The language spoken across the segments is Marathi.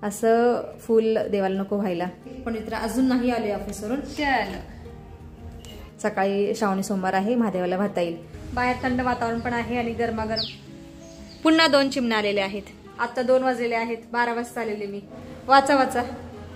असं फुल देवाला नको व्हायला. पण मित्र अजून नाही आले ऑफिसवरून. सकाळी श्रावणी सोमवार आहे, महादेवाला वाहता येईल. बाहेर थंड वातावरण पण आहे आणि गरमागरम. पुन्हा 2 चिमण्या आलेले आहेत. आता 2 वाजलेले आहेत. 12 वाजता आलेले मी. वाचा वाचा.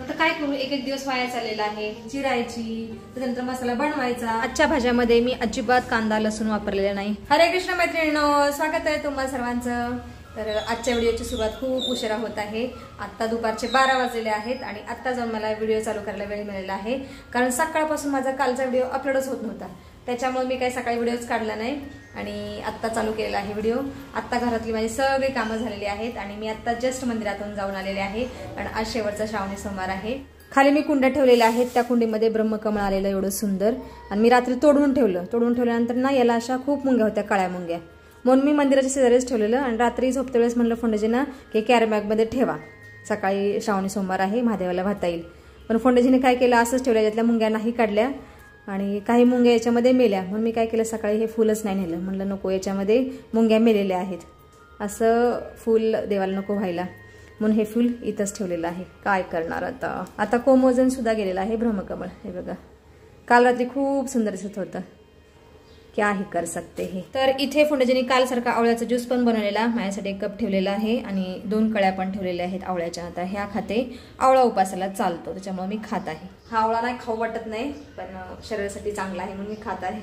आता काय करू, एक दिवस वाया चाललेला आहे. चिरायची, त्यानंतर मसाला बनवायचा. आजच्या भाज्यामध्ये मी अजिबात कांदा लसूण वापरलेला नाही. हरे कृष्ण मैत्रिणींनो, स्वागत आहे तुम्हा सर्वांचं. तर आजच्या व्हिडिओची सुरुवात खूप उशिरा होत आहे. आत्ता दुपारचे 12 वाजलेले आहेत आणि आत्ता जाऊन मला व्हिडिओ चालू करायला वेळ मिळालेला आहे. कारण सकाळपासून माझा कालचा व्हिडिओ अपलोडच होत नव्हता, त्याच्यामुळे मी काही सकाळी व्हिडिओच काढला नाही आणि आत्ता चालू केलेला आहे व्हिडिओ. आत्ता घरातली माझी सगळी कामं झालेली आहेत आणि मी आत्ता जस्ट मंदिरातून जाऊन आलेले आहे. कारण आज शेवटचा श्रावणी सोमवार आहे. खाली मी कुंड्या ठेवलेल्या आहेत. त्या कुंडीमध्ये ब्रह्मकमळ आलेलं एवढं सुंदर आणि मी रात्री तोडून ठेवल्यानंतर ना याला अशा खूप मुंग्या होत्या, काळ्या मुंग्या. म्हणून मी मंदिराच्या शेजारीच ठेवलेलं आणि रात्री झोपते वेळेस म्हणलं फोंडेजींना की कॅरी बॅगमध्ये ठेवा, सकाळी श्रावणी सोमवार आहे, महादेवाला वाहता येईल. पण फोंडेजीने काय केलं, असंच ठेवलं. यातल्या मुंग्या नाही काढल्या आणि काही मुंग्या याच्यामध्ये मेल्या. म्हणून मी काय केलं, सकाळी हे फुलच नाही नेलं. म्हणलं नको, याच्यामध्ये मुंग्या मेलेल्या आहेत, असं फुल देवाला नको व्हायला, म्हणून हे फुल इथंच ठेवलेलं आहे. काय करणार आता. आता कोमोजन सुद्धा गेलेलं आहे ब्रह्मकमळ. हे बघा, काल रात्री खूप सुंदर दिसत होतं. क्या ही कर सकते हे. तर इथे फोंडेजीने काल सारखा आवळ्याचा ज्यूस पण बनवलेला, माझ्यासाठी 1 कप ठेवलेला आहे आणि 2 कळ्या पण ठेवलेल्या आहेत आवळ्याच्या. आता ह्या खाते, आवळा उपासाला चालतो त्याच्यामुळे मी खात आहे. हा आवळा नाही खाऊ वाटत नाही, पण शरीरासाठी चांगला आहे म्हणून मी खात आहे.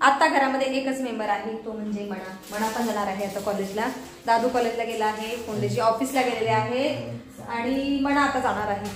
आता घरामध्ये एकच मेंबर आहे, तो म्हणजे मणा पण जाणार आहे आता कॉलेजला. दादू कॉलेजला गेला आहे, फोंडेजी ऑफिसला गेलेले आहे आणि मणा आता जाणार आहे.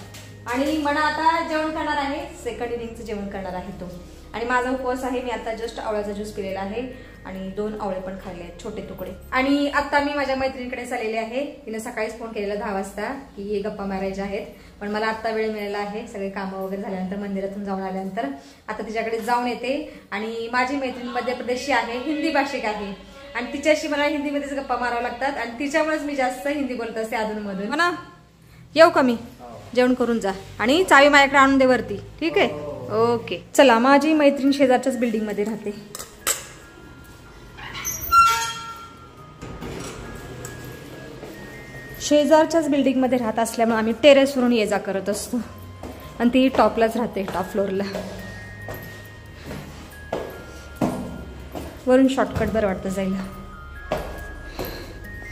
आणि मणा आता जेवण करणार आहे, सेकंड इनिंगचं जेवण करणार आहे तो. आणि माझा उपवास आहे. मी आता जस्ट आवळ्याचा ज्यूस पिलेला आहे आणि 2 आवळे पण खाल्ले आहेत, छोटे तुकडे. आणि आता मी माझ्या मैत्रिणीकडे चाललेले आहे. तिने सकाळीच फोन केलेला 10 वाजता की हे गप्पा मारायच्या आहेत, पण मला आता वेळ मिळाला आहे. सगळे कामं वगैरे झाल्यानंतर, मंदिरातून जाऊन आल्यानंतर आता तिच्याकडे जाऊन येते. आणि माझी मैत्रीण मध्य प्रदेशची आहे, हिंदी भाषिक आहे आणि तिच्याशी मला हिंदीमध्येच गप्पा मारावं लागतात आणि तिच्यामुळेच मी जास्त हिंदी बोलत असते अधूनमधून. म्हणा येऊ का मी, जेवण करून जा आणि चावी माझ्याकडे आणून दे वरती, ठीक आहे? ओके चला. माझी मैत्रीण शेजारच्याच बिल्डिंग मध्ये राहते. शेजारच्याच बिल्डिंग मध्ये राहत असल्यामुळे आम्ही टेरेसवरून ये जा करत असतो आणि ती टॉपलाच राहते, टॉप फ्लोअरला. वरून शॉर्टकट बरं वाटतं जायला.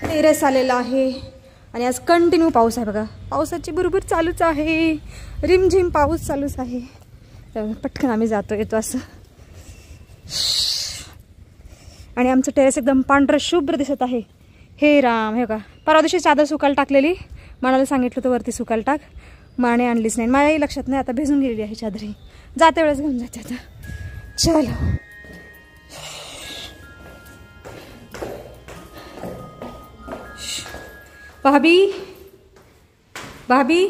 टेरेस आलेला आहे आणि आज कंटिन्यू पाऊस आहे बघा. पावसाची बरोबर चालूच आहे, रिमझिम पाऊस चालूच आहे. पटकन आम्ही जातो येतो असं. आणि आमचं टेरेस एकदम पांढरं शुभ्र दिसत आहे. हे राम, हे का परवा दिवशी चादर सुकायला टाकलेली, मनाला सांगितलं होतं वरती सुकायला टाक, माने आणलीच नाही. माझ्याही लक्षात नाही, आता भिजून गेलेली आहे चादरी. जाते वेळेस घेऊन जाते आता. चलो भाभी, भाभी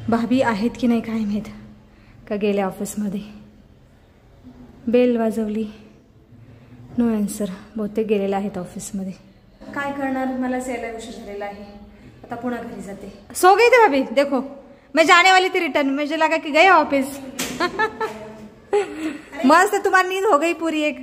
भाभी आहेत की नाही काय माहीत, का गेल्या ऑफिसमध्ये. बेल वाजवली, नो आन्सर. बहुतेक गेलेला आहेत ऑफिसमध्ये. काय करणार, मला यायला उशीर झालेला आहे. आता पुन्हा घरी जाते. सो गई थी भाभी, देखो मैं जाने वाली थी रिटर्न, मुझे लगा कि गए ऑफिस. मस्त तुम्हारी नींद हो गई पूरी एक.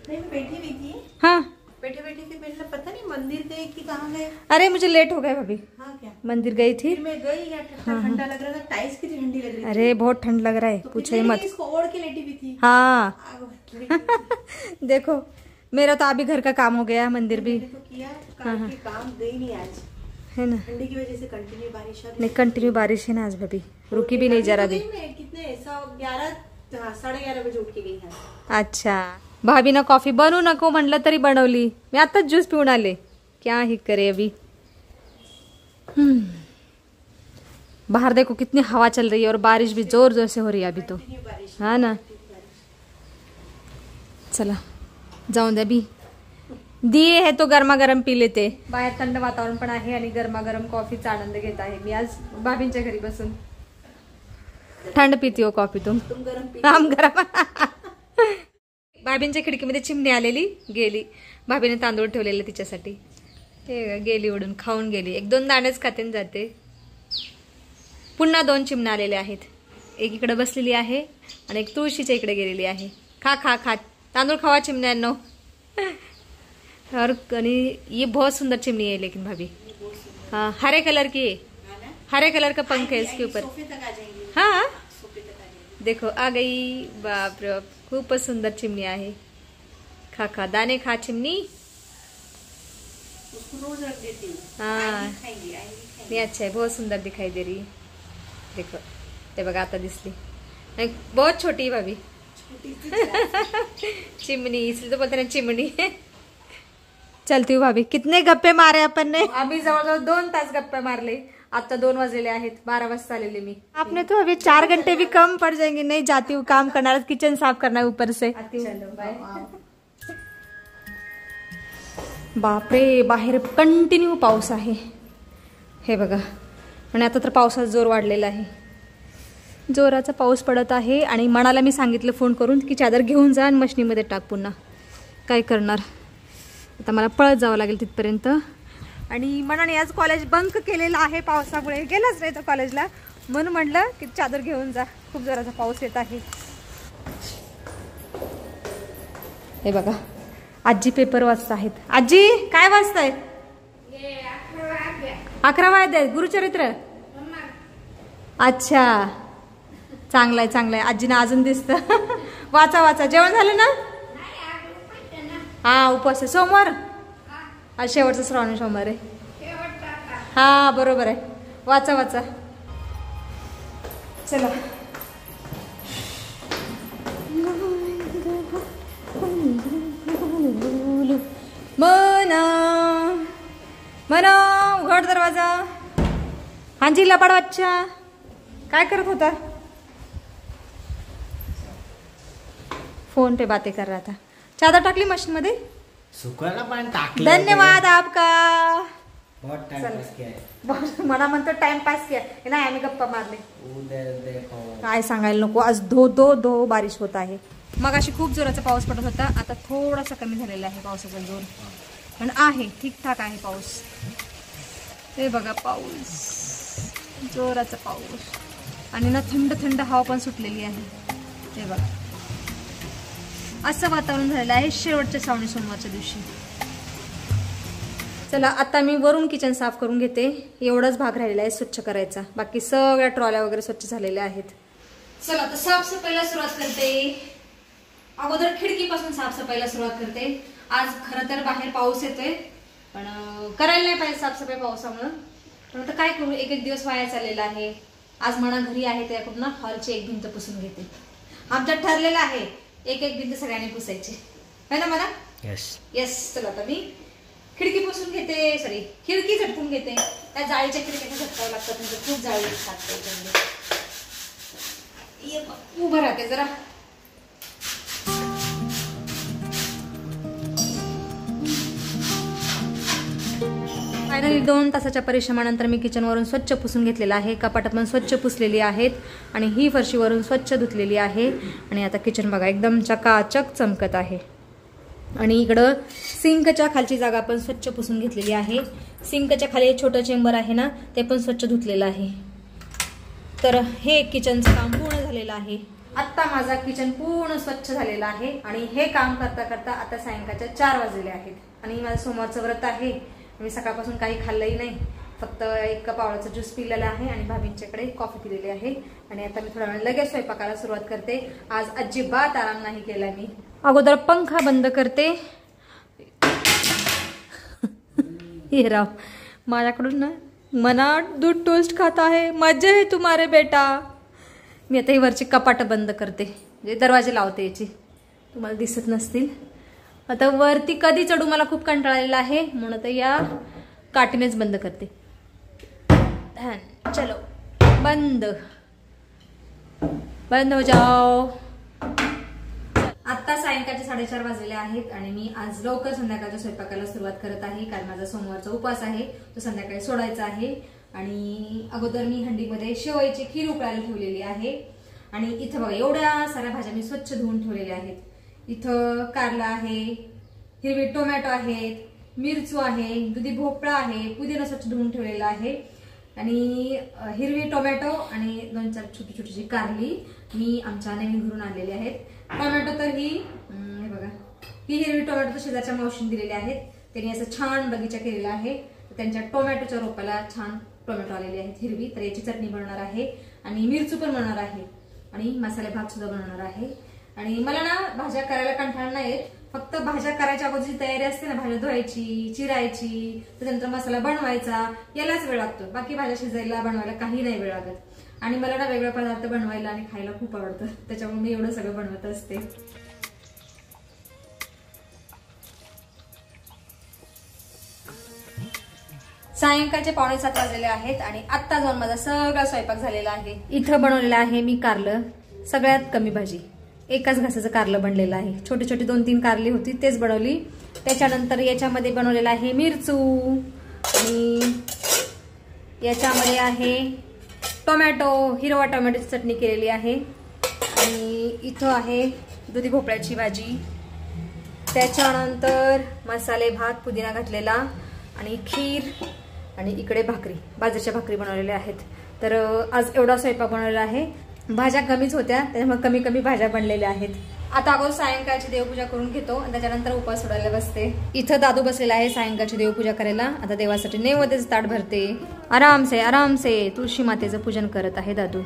बैठी हुई थी. हाँ बैठे बैठे फिर मैंने पता नहीं मंदिर गए कि कहाँ गए. अरे मुझे लेट हो गया भाभी. हाँ क्या मंदिर गई थी. फिर मैं गई, यार ठंडा लग रहा था, टाइल्स कितनी ठंडी लग रही थी. अरे बहुत ठंड लग रहा है, पूछो ही मत. इसको ओढ़ के लेटी हुई थी. हाँ देखो मेरा तो अभी घर का काम हो गया, मंदिर भी तो किया, काम गई नहीं आज, है ना. ठंडी की वजह से कंटिन्यू बारिश हो रही. नहीं कंटिन्यू बारिश है ना आज भाभी, रुकी भी नहीं जरा भी. कितने 11:30 बजे उठ के गई है. अच्छा भाभी ना कॉफी बनवू नको म्हटलं तरी बनवली. मी आताच ज्यूस पिऊन आले. क्या ही करे अभी. बाहर देखो कितनी हवा चल रही है और बारिश भी जोर जोर से हो रही है अभी तो. हाँ ना, चला जाऊन दे. अभी दिए है तो गरमा गरम पी लेते. बाहेर थंड वातावरण पण आहे आणि गरमागरम कॉफीचा आनंद घेत आहे मी आज भाभींच्या घरी बसून. थंड पिती हो कॉफी तुम गरम गरम. भाभींच्या खिडकीमध्ये चिमणी आलेली, गेली. भाभीने तांदूळ ठेवलेले तिच्यासाठी, ते गेली उडून, खाऊन गेली. 1-2 दाणेच खाते जाते. पुन्हा 2 चिमण्या आलेल्या आहेत. एक इकडे बसलेली आहे आणि एक तुळशीच्या इकडे गेलेली आहे. खा खा खा तांदूळ खावा चिमण्यांनो. और ये बहुत सुंदर चिमनी है लेकिन भाभी। हाँ, हरे कलर की है, हरे कलर का पंख है इसके ऊपर। हाँ देखो आ गई, बाप रे बाप, खूपच सुंदर चिमनी आहे। खा खा दाणे खा चिमनी। उसको रोज रख देती हूँ। हाँ आएंगी। नहीं, अच्छा है, बहुत सुंदर दिखाई दे रही है। देखो ते बघा आता दिसली, बहुत छोटी है भाभी चिमनी, इसलिए तो बोलते ना चिमनी। चलती हूँ भाभी। कितने गप्पे मारे अपन ने, आम्ही जवळजवळ 2 तास गप्पे मारले। आता 2 वाजलेले आहेत, 12 वाजता आलेले मी। आपने तो अभी 4 घंटे भी कम पड़ जाएंगे। नहीं जाती हूँ, काम करना है, किचन साफ करना है ऊपर से। बापरे, बाहेर कंटिन्यू पाऊस आहे, हे बघा। आणि आता तर पावसाचा जोर वाढलेला आहे, जोराचा पाऊस पडत आहे। आणि मनाला मी सांगितलं फोन करून की चादर घेऊन जा आणि मशनीमध्ये टाक पुन्हा। काय करणार आता, मला पळत जावं लागेल तिथपर्यंत। आणि मनाने आज कॉलेज बंक केलेलं आहे पावसामुळे, गेलाच नाही तर कॉलेजला, म्हणून म्हटलं की चादर घेऊन जा, खूप जोराचा पाऊस येत आहे। हे बघा आजी पेपर वाचत आहेत। आजी काय वाचताय? 11 अध्याय गुरुचरित्र। अच्छा चांगलाय चांगलाय, आजीना अजून दिसतं। वाचा वाचा। जेवण झालं ना? हा उपवास आहे, सोमवार आज शेवटचा श्रावणी सोमवार आहे। हा बरोबर आहे, वाचा वाचा चला। मना मना उघड दरवाजा। हांजी लबाड बच्चा, काय करत होता? फोन पे बातें कर रहा था। चादर टाकली मशीन मध्ये? सुकायला पाणी टाकलं। धन्यवाद आपका। बहुत टाइम पास किया है। मला म्हणतो टाइम पास किया, नाही आम्ही गप्पा मारले। उधर देखो, काय सांगायला नको, आज धो बारिश होत आहे। मग अशी खूप जोराचा पाऊस पडत होता, आता थोडासा कमी झालेला आहे पावसाचा जोर, पण आहे ठीकठाक आहे पाऊस। हे बघा पाऊस, जोराचा पाऊस, आणि ना थंड थंड हवा पण सुटलेली आहे। हे बघा असं वातावरण झालेलं आहे शेवटच्या श्रावणी सोमवारच्या दिवशी। चला आता मी वरून किचन साफ करून घेते, एवढाच भाग राहिलेला आहे स्वच्छ करायचा, बाकी सगळ्या ट्रॉल्या वगैरे स्वच्छ झालेल्या आहेत। चला आता साफसफाईला सुरुवात करते। अगोदर खिडकीपासून साफसफाईला सुरुवात करते। आज खरं तर बाहेर पाऊस येतोय, पण करायला नाही पाहिजे साफसफाई पावसामुळे, पण आता काय करू, एक एक दिवस वाया चाललेला आहे। आज म्हणा घरी आहे त्याकडून ना हॉलची एक भिंत पुसून घेते। आमच्यात ठरलेलं आहे एक एक भिंत सगळ्यांनी पुसायची, है ना म्हणा? Yes yes. चला आता मी खिडकी पुसून घेते, सॉरी खिडकी झटकून घेते। त्या जाळीच्या खिडक्या झटकावं लागतात, म्हणजे खूप जाळी लागते। उभं राहते जरा। फायनली 2 तासाच्या परिश्रमानंतर मी किचनवरून स्वच्छ पुसून घेतलेला आहे। कपाटात पण स्वच्छ पुसलेली आहेत, आणि ही फरशीवरून स्वच्छ धुतलेली आहे। आणि आता किचन बघा एकदम चकाचक चमकत आहे। आणि इकडं सिंकच्या खालची जागा पण स्वच्छ पुसून घेतलेली आहे। सिंकच्या खाली छोटं चेंबर आहे ना, ते पण स्वच्छ धुतलेलं आहे। तर हे किचनचं काम पूर्ण झालेलं आहे। आता माझा किचन पूर्ण स्वच्छ झालेला आहे, आणि हे काम करता करता आता सायंकाळच्या 4 वाजलेले आहेत। आणि माझं सोमवारचं व्रत आहे, मी सकाळपासून काही खाल्लंही नाही, फक्त 1 कप आवळाचा ज्यूस पिलेला आहे आणि भाभींच्याकडे कॉफी पिलेली आहे। आणि आता मी थोड्या वेळ लगेच स्वयंपाकाला सुरुवात करते। आज अजिबात आराम नाही केला मी। अगोदर पंखा बंद करते। हे राव माझ्याकडून ना मना दूध टोस्ट खाता है, मजा है तुम्हारे बेटा। मी आता ही वरची कपाट बंद करते, म्हणजे दरवाजे लावते याची, तुम्हाला दिसत नसतील। आता वरती कधी चढू, मला खूप कंटाळा आलेला आहे, म्हणून आता या काठीनेच बंद करते। चलो बंद बंद हो जाओ। आता सायंकाळचे 4:30 वाजलेले आहेत, आणि मी आज लवकर संध्याकाळच्या स्वयंपाकाला सुरुवात करत आहे, कारण माझा सोमवारचा उपवास आहे, तो संध्याकाळी सोडायचा आहे। आणि अगोदर मी हंडीमध्ये शेवयाची खीर उकळायला ठेवलेली आहे। आणि इथं बघा एवढ्या साऱ्या भाज्या मी स्वच्छ धुवून ठेवलेल्या आहेत। इथं कारला आहे, हिरवे टोमॅटो आहेत, मिरचू आहे, दुधी भोपळा आहे, पुदिना स्वच्छ धुवून ठेवलेला आहे, आणि हिरवी टोमॅटो आणि 2-4 छोटी छोटीची कारली मी आमच्या नवीन घरून आणलेली आहेत। टोमॅटो तर ही हे बघा, ही हिरवी टोमॅटो तर शेजारच्या मावशीने दिलेली आहेत, त्यांनी असं छान बगीचा केलेला आहे. त्यांच्या टोमॅटोच्या रोपाला छान टोमॅटो आलेले आहेत हिरवी. तर याची चटणी बनवणार आहे आणि मिरचू पण बनवणार आहे आणि मसाले भात सुद्धा बनवणार आहे. आणि मला ना भाज्या करायला कंटाळा नाही येत, फक्त भाज्या करायच्या अगोदरची तयारी असते ना, भाज्या धुवायची, चिरायची, त्यानंतर मसाला बनवायचा, यालाच वेळ लागतो. बाकी भाज्या शिजायला बनवायला काही नाही वेळ लागत. आणि मला ना वेगळे पदार्थ बनवायला आणि खायला खूप आवडतं, त्याच्यामुळे मी एवढं सगळं बनवत असते. सायंकाळचे 6:45 वाजलेले आहेत आणि आत्ता जाऊन माझा सगळा स्वयंपाक झालेला आहे. इथं बनवलेलं आहे मी कारलं, सगळ्यात कमी भाजी, एकाच घासाचं कारलं बनलेलं आहे. छोटी छोटी 2-3 कारली होती तेच बनवली. त्याच्यानंतर याच्यामध्ये बनवलेलं आहे मिरचू आणि याच्यामध्ये आहे टोमॅटो, हिरवा टोमॅटोची चटणी केलेली आहे. आणि इथं आहे दुधी भोपळ्याची भाजी. त्याच्यानंतर मसाले भात, पुदिना घातलेला आणि खीर आणि इकडे भाकरी, बाजरीच्या भाकरी बनवलेल्या आहेत. तर आज एवढा स्वयंपाक बनवलेला आहे. भाज्या कमीच होत्या त्याच्यामुळे कमी कमी भाज्या बनलेल्या आहेत. आता अगोदर सायंकाळची देवपूजा करून घेतो आणि त्याच्यानंतर उपवास सोडायला बसते. इथं दादू बसलेला आहे सायंकाळची देवपूजा करायला. आता देवासाठी नैवेद्याचं ताट भरते. आरामसे तुळशी मातेचं पूजन करत आहे दादू.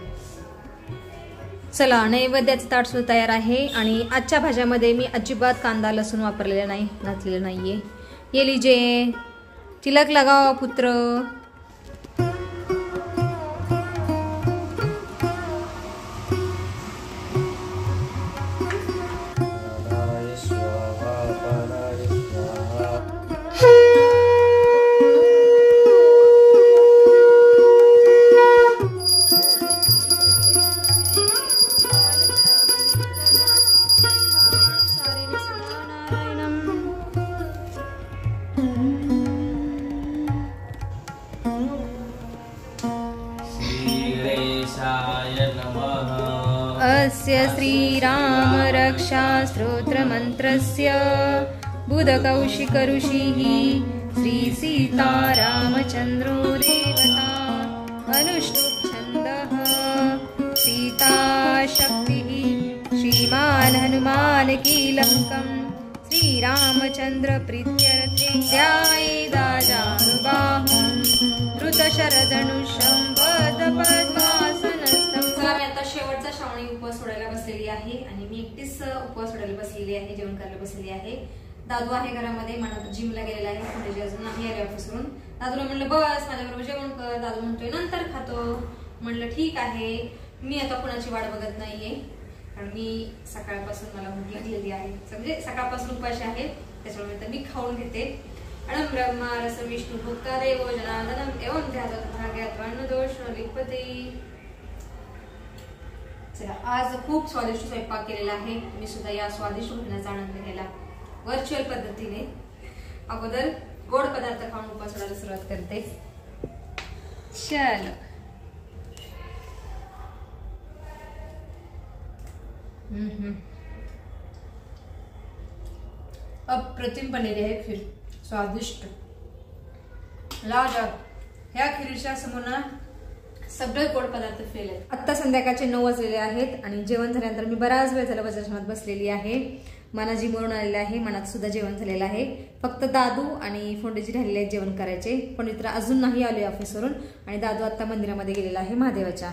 चला, नैवेद्याचं ताट सुद्धा तयार आहे. आणि आजच्या भाज्यामध्ये मी अजिबात कांदा लसूण वापरलेला नाही, घातलेलं नाहीये. ये लीजिए, तिलक लगाओ पुत्र. अस्य श्रीराम रक्षा स्तोत्रमन्त्रस्य बुधकौशिक ऋषिः श्री सीतारामचन्द्रो देवता अनुष्टुप् छन्दः सीताशक्तिः श्रीमान् हनुमान् कीलकम् श्रीरामचन्द्र प्रीत्यर्थे ध्यायेदाजानुबाहुं धृतशरधनुषं पद्मासनस्थं. आता शेवटचा श्रावणी उपवास सोडायला बसलेली आहे आणि मी एकटीच उपवास सोडायला बसलेली आहे, जेवण करायला बसलेली आहे. दादू आहे घरामध्ये, मला जिमला गेलेला आहे, पुढे अजून नाही आले ऑफिसवरून. दादूला म्हणलं बस माझ्याबरोबर जेवण कर. दादू म्हणतोय नंतर खातो. म्हणलं ठीक आहे. मी आता कुणाची वाट बघत नाहीये, कारण मी सकाळपासून मला भूक लागलेली आहे, म्हणजे सकाळपासून उपाशी आहे, त्याच्यामुळे मी खाऊन घेते. अणं ब्रह्मा रस विष्णू भोक्ता देवो जनार्दनम एवं ध्यात भाग्यात्वान दोष लिपते. चला, आज खूप स्वादिष्ट स्वयंपाक केलेला आहे. मी सुद्धा या स्वादिष्ट भोजनाचा आनंद घ्यायला व्हर्च्युअल पद्धतीने अगोदर गोड पदार्थ खाऊन उपवास सोडायला सुरुवात करते. चलो, अप्रतिम बनलेली आहे खीर, स्वादिष्ट, लाजवाब. ह्या खीरीच्या समोर ना सगळे गोड पदार्थ फेल आहेत. आता संध्याकाळचे 9 वाजलेले आहेत आणि जेवण झाल्यानंतर मी बराच वेळ झाला वज्रासनात बसलेली आहे. मना जिमवरून आलेले आहे, मनात सुद्धा जेवण झालेलं आहे. फक्त दादू आणि फोंडेजी राहिलेले आहेत जेवण करायचे. फोंडेजी अजून नाही आले ऑफिसवरून आणि दादू आता मंदिरामध्ये गेलेला आहे महादेवाच्या.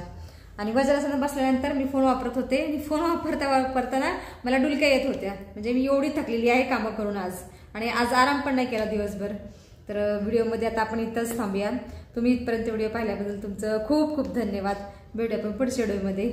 आणि वज्रासनात बसल्यानंतर मी फोन वापरत होते आणि फोन वापरताना मला डुलक्या येत होत्या, म्हणजे मी एवढी थकलेली आहे कामं करून आज. आणि आज आराम पण नाही केला दिवसभर. तर व्हिडिओमध्ये आता आपण इथंच थांबूया. तुम्ही इथपर्यंत व्हिडिओ पाहिल्याबद्दल तुमचं खूप खूप धन्यवाद. भेटूया आपण पुढच्या व्हिडिओमध्ये.